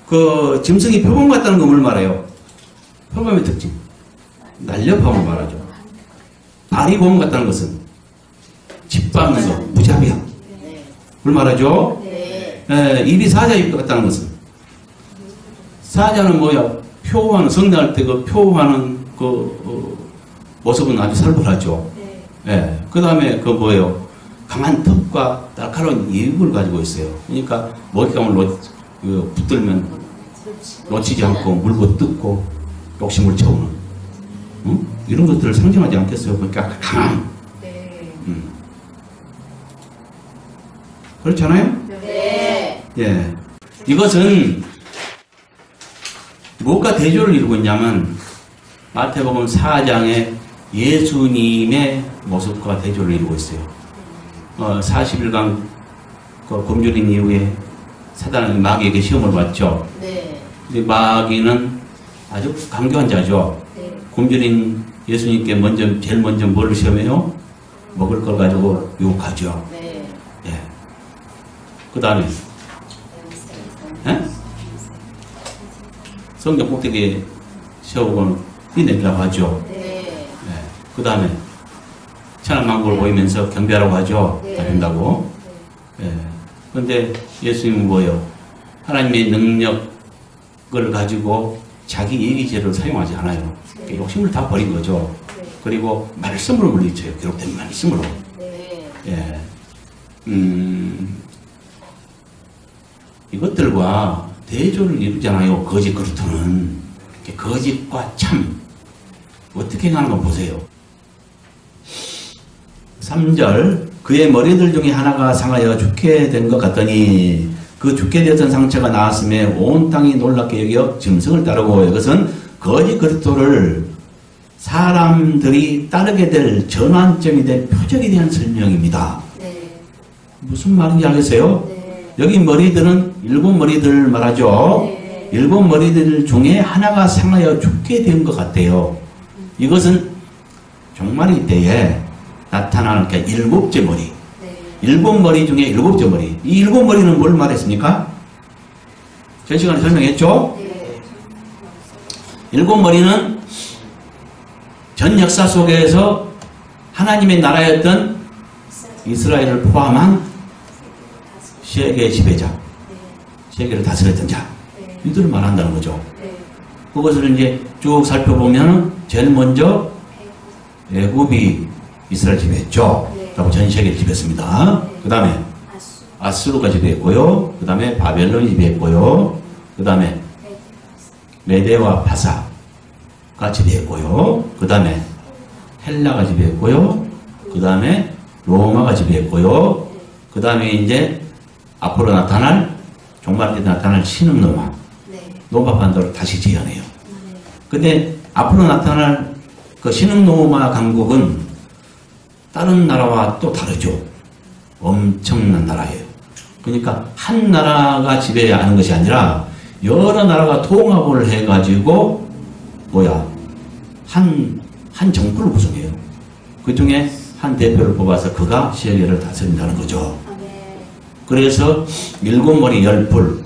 그 짐승이 표범 같다는 건 뭘 말해요? 표범의 특징. 날렵함을 말하죠. 발이 곰 같다는 것은 짓밟는 거, 무자비함. 그걸 말하죠. 입이 사자 입 같다는 것은 사자는 뭐야? 표하는 성내할 때 그 표하는 그 모습은 아주 살벌하죠. 그 다음에 그 뭐예요? 강한 턱과 날카로운 입을 가지고 있어요. 그러니까 먹잇감을 붙들면 놓치지 않고 물고 뜯고 욕심을 채우는 이런 것들을 상징하지 않겠어요? 그러니까 강함. 그렇잖아요? 예. 이것은 무엇과 대조를 이루고 있냐면 마태복음 4장에 예수님의 모습과 대조를 이루고 있어요. 40일간 그 굶주린 이후에 사단은 마귀에게 시험을 받죠. 근데 마귀는 아주 강교한 자죠. 굶주린 예수님께 제일 먼저 뭘 시험해요? 먹을 걸 가지고 유혹하죠. 그 다음에 성경 꼭대기에 세우고는 뛰내리라고 하죠. 네. 그 다음에 천하만국을 보이면서 경배하라고 하죠. 네. 다 된다고. 그런데 예수님은 뭐예요? 하나님의 능력을 가지고 자기 얘기제를 사용하지 않아요. 욕심을 다 버린 거죠. 그리고 말씀으로 물리쳐요. 기록된 말씀으로. 네. 이것들과 대조를 이루잖아요. 거짓 그루터는. 거짓과 참. 어떻게 가는 건 보세요. 3절. 그의 머리들 중에 하나가 상하여 죽게 된 것 같더니 그 죽게 되었던 상처가 나았음에 온 땅이 놀랍게 여겨 짐승을 따르고 이것은 거짓 그리스도를 사람들이 따르게 될 전환점이 될 표적에 대한 설명입니다. 네. 무슨 말인지 알겠어요? 네. 여기 머리들은 7머리들 말하죠. 네. 7머리들 중에 하나가 상하여 죽게 된 것 같아요. 이것은 종말의 때에 나타나는 7째 머리. 네. 7머리 중에 7째 머리. 이 7머리는 뭘 말했습니까? 전 시간에 설명했죠? 네. 7머리는 전 역사 속에서 하나님의 나라였던 이스라엘을 포함한 세계의 지배자, 세계를 다스렸던 자, 이들을 말한다는 거죠. 그것을 이제 쭉 살펴보면 제일 먼저 애굽이 이스라엘 지배했죠. 라고 전 세계를 지배했습니다. 그 다음에 아수르가 지배했고요. 그 다음에 바벨론이 지배했고요. 그 다음에 메데와 파사가 지배했고요. 그 다음에 헬라가 지배했고요. 그 다음에 로마가 지배했고요. 그 다음에 이제 앞으로 나타날 종말 때 나타날 신흥 로마, 로마 반도를 다시 재현해요. 근데 앞으로 나타날 그 신흥 로마 강국은 다른 나라와 또 다르죠. 엄청난 나라예요. 그러니까 한 나라가 지배하는 것이 아니라 여러 나라가 통합을 해가지고 한 정부를 구성해요. 그 중에 한 대표를 뽑아서 그가 세계를 다스린다는 거죠. 그래서 7머리 10풀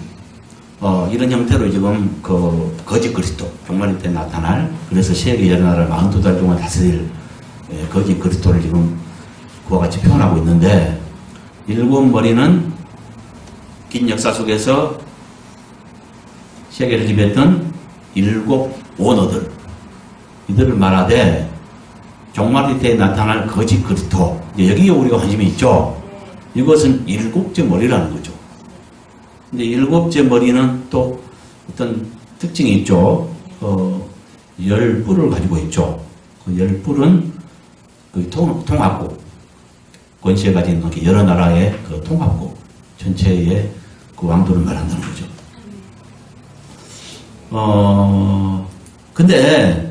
이런 형태로 지금 그 거짓 그리스도 종말 때 나타날 그래서 세계 여러 나라를 42달 동안 다스릴 거짓 그리스도를 지금 그와 같이 표현하고 있는데 7머리는 긴 역사 속에서 세계를 지배했던 7 오너들 이들을 말하되 종말 때에 나타날 거짓 그리스도 여기에 우리가 관심이 있죠. 이것은 7째 머리라는 거죠. 근데 7째 머리는 또 어떤 특징이 있죠. 10뿔을 가지고 있죠. 그 10뿔은 그 통합국, 권세에 가진 여러 나라의 그 통합국 전체의 그 왕도를 말한다는 거죠. 근데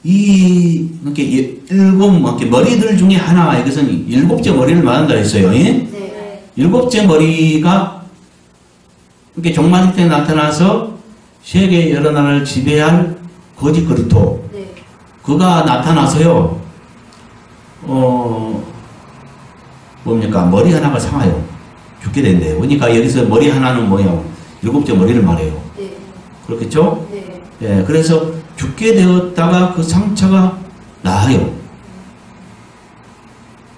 이렇게 7 머리들 중에 하나, 이것은 7째 머리를 말한다 했어요. 네. 7째 머리가 이렇게 종말 때 나타나서 세계 여러 나라를 지배할 거짓 그리스도. 네. 그가 나타나서요. 뭡니까? 머리 하나가 상하여 죽게 된대요. 그러니까 여기서 머리 하나는 뭐예요? 7째 머리를 말해요. 네. 그렇겠죠? 네. 예, 그래서 죽게 되었다가 그 상처가 나아요.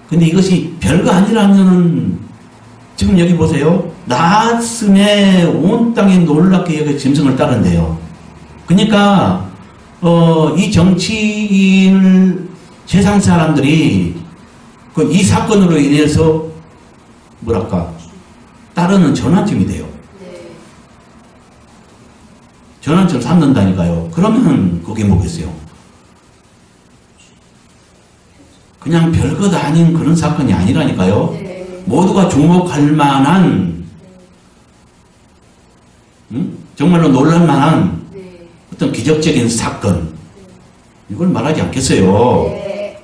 근데 이것이 별거 아니라면은 지금 여기 보세요. 나았음에 온 땅에 놀랍게 여기 짐승을 따른대요. 그러니까 이 정치인을 세상 사람들이 이 사건으로 인해서 뭐랄까 따르는 전환점이 돼요. 전환점 삼는다니까요. 그러면 그게 뭐겠어요? 그냥 별것 아닌 그런 사건이 아니라니까요. 네. 모두가 주목할 만한 정말로 놀랄만한 네. 어떤 기적적인 사건 이걸 말하지 않겠어요. 네.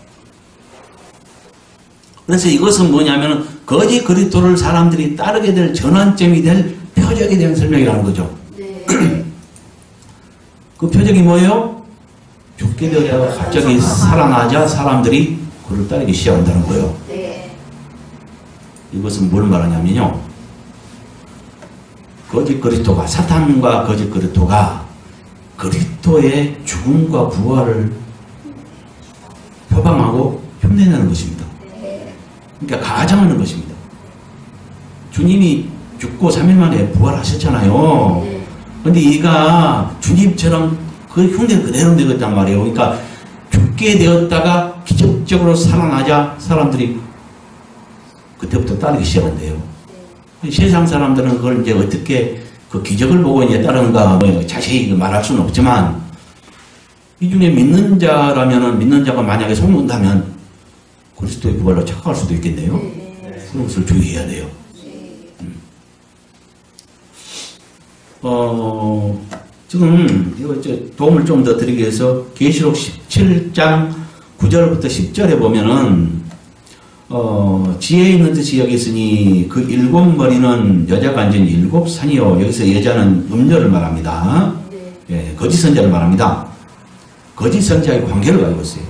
그래서 이것은 뭐냐면 거짓 그리스도를 사람들이 따르게 될 전환점이 될 표적에 대한 설명이라는 거죠. 네. 그 표적이 뭐예요? 죽게 되었다가 갑자기 살아나자 사람들이 그를 따르기 시작한다는 거예요. 네. 이것은 뭘 말하냐면요. 거짓 그리스도가, 사탄과 거짓 그리스도가 그리스도의 죽음과 부활을 표방하고 흉내내는 것입니다. 그러니까 가장하는 것입니다. 주님이 죽고 3일 만에 부활하셨잖아요. 근데 이가 주님처럼 그 흉내 그대로 내었단 말이에요. 그러니까 죽게 되었다가 기적적으로 살아나자 사람들이 그때부터 따르기 시작한대요. 세상 사람들은 그걸 이제 어떻게 그 기적을 보고 이제 따르는가 뭐 자세히 말할 수는 없지만, 이 중에 믿는 자라면은, 믿는 자가 만약에 속는다면 그리스도의 부활로 착각할 수도 있겠네요. 그런 것을 주의해야 돼요. 지금 이거 도움을 좀 더 드리기 위해서 계시록 17장 9절부터 10절에 보면은 지혜 있는 뜻이 여기 있으니 그 일곱 머리는 여자가 앉은 일곱 산이요. 여기서 여자는 음녀를 말합니다. 예, 거짓 선자를 말합니다. 거짓 선자의 관계를 가지고 있어요.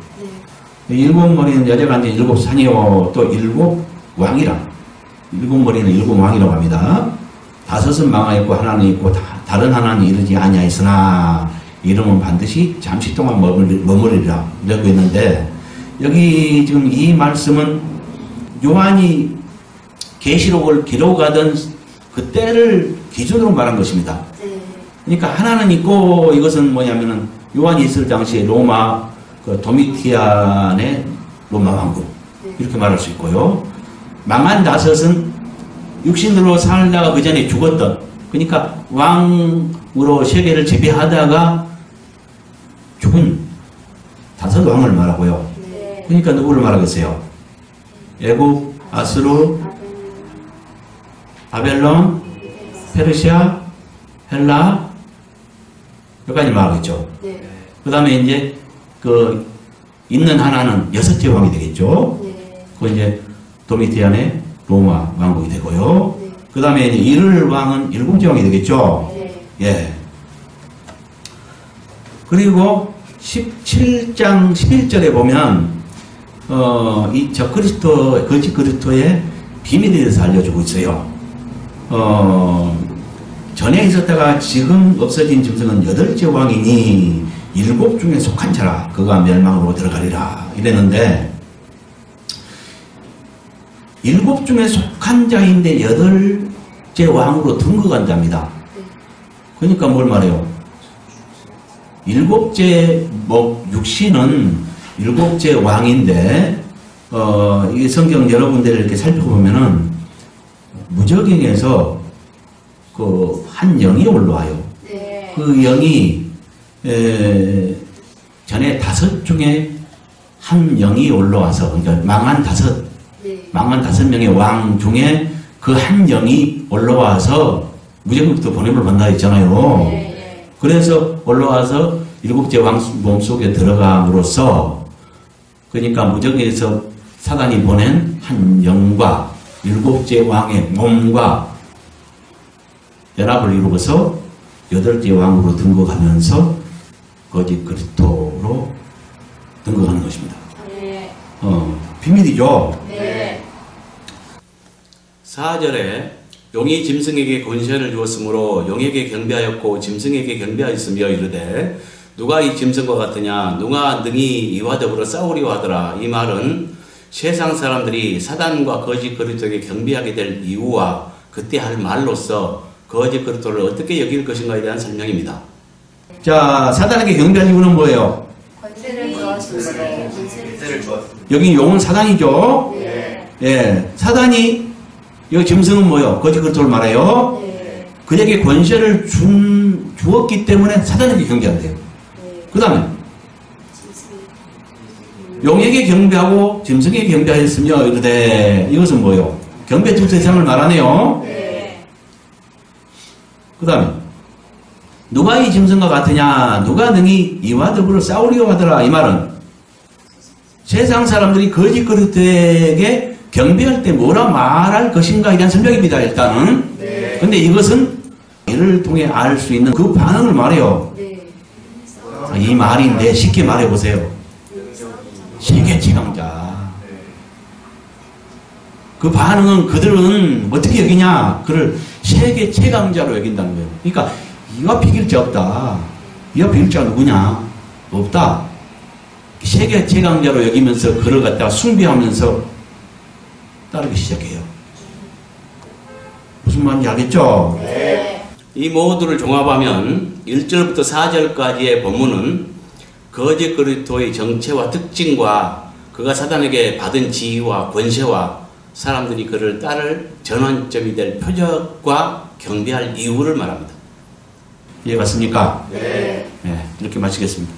일곱 머리는 여자가 앉은 일곱 산이요. 또 일곱 왕이라. 일곱 머리는 일곱 왕이라고 합니다. 다섯은 망하였고 하나는 있고 다른 하나는 이르지 아니하였으나 이름은 반드시 잠시 동안 머무리리라 이러고 있는데, 여기 지금 이 말씀은 요한이 계시록을 기록하던 그 때를 기준으로 말한 것입니다. 그러니까 하나는 있고, 이것은 뭐냐면은 요한이 있을 당시에 로마 그 도미티안의 로마 왕국 이렇게 말할 수 있고요. 망한 다섯은 육신으로 살다가 그 전에 죽었던, 그러니까 왕으로 세계를 지배하다가 죽은 다섯 왕을 말하고요. 그러니까 누구를 말하겠어요? 애굽, 아수르, 바벨론, 페르시아, 헬라, 여기까지 말하겠죠. 그 다음에 이제 그 있는 하나는 여섯째 왕이 되겠죠. 그 이제 도미티안의 로마 왕국이 되고요. 그 다음에 이제 이를 왕은 일곱째 왕이 되겠죠. 예. 그리고 17장 11절에 보면 이 적그리스도, 거짓 그리스도의 비밀에 대해서 알려주고 있어요. 전에 있었다가 지금 없어진 짐승은 8째 왕이니 7 중에 속한 자라. 그가 멸망으로 들어가리라 이랬는데, 7 중에 속한 자인데 8째 왕으로 등극한답니다. 그러니까 뭘 말해요? 7째 육신은 7째 왕인데, 이 성경 여러분들 이렇게 살펴보면은 무적행에서 그 한 영이 올라와요. 그 영이 전에 5 중에 한 영이 올라와서, 그러니까 망한 5명의 왕 중에 그 한 영이 올라와서 무적부터 보냄을 받는다 했잖아요. 그래서 올라와서 7째 왕 몸속에 들어감으로써, 그러니까 무적에서 사단이 보낸 한 영과 7째 왕의 몸과 연합을 이루어서 8째 왕으로 등극하면서 거짓 그리스도로 등극하는 것입니다. 비밀이죠. 4절에 용이 짐승에게 권세를 주었으므로 용에게 경배하였고 짐승에게 경배하였으며 이르되 누가 이 짐승과 같으냐, 누가 능히 이와 더불어 싸우리오 하더라. 이 말은 세상 사람들이 사단과 거짓 그리스도에게 경배하게 될 이유와 그때 할 말로서 거짓 그리스도를 어떻게 여길 것인가에 대한 설명입니다. 자, 사단에게 경배할 이유는 뭐예요? 권세를 주었습니다. 여기 용은 사단이죠. 예, 사단이, 여기 짐승은 뭐예요? 거짓 그리스도를 말해요. 그에게 권세를 주었기 때문에 사단에게 경배한대요. 그 다음에 용에게 경배하고 짐승에게 경배하였으며 이르되, 이것은 뭐예요? 경배 두 대상을 말하네요. 그 다음에 누가 이 짐승과 같으냐, 누가 능히 이와 더불어 싸우리오 하더라. 이 말은 세상 사람들이 거짓 그리스도에게 경배할 때 뭐라 말할 것인가에 대한 설명입니다. 일단은. 근데 이것은 이를 통해 알 수 있는 그 반응을 말해요. 이 말인데 쉽게 말해보세요. 세계 최강자. 그 반응은 그들은 어떻게 여기냐? 그를 세계 최강자로 여긴다는 거예요. 그러니까 이와 비길 자 없다. 이와 비길 자가 누구냐? 없다. 세계 최강자로 여기면서 그를 갖다가 숭배하면서 따르기 시작해요. 무슨 말인지 알겠죠? 네. 이 모두를 종합하면 1절부터 4절까지의 본문은 거짓 그리스도의 정체와 특징과 그가 사단에게 받은 지위와 권세와 사람들이 그를 따를 전환점이 될 표적과 경배할 이유를 말합니다. 이해 갔습니까? 네. 네, 이렇게 마치겠습니다.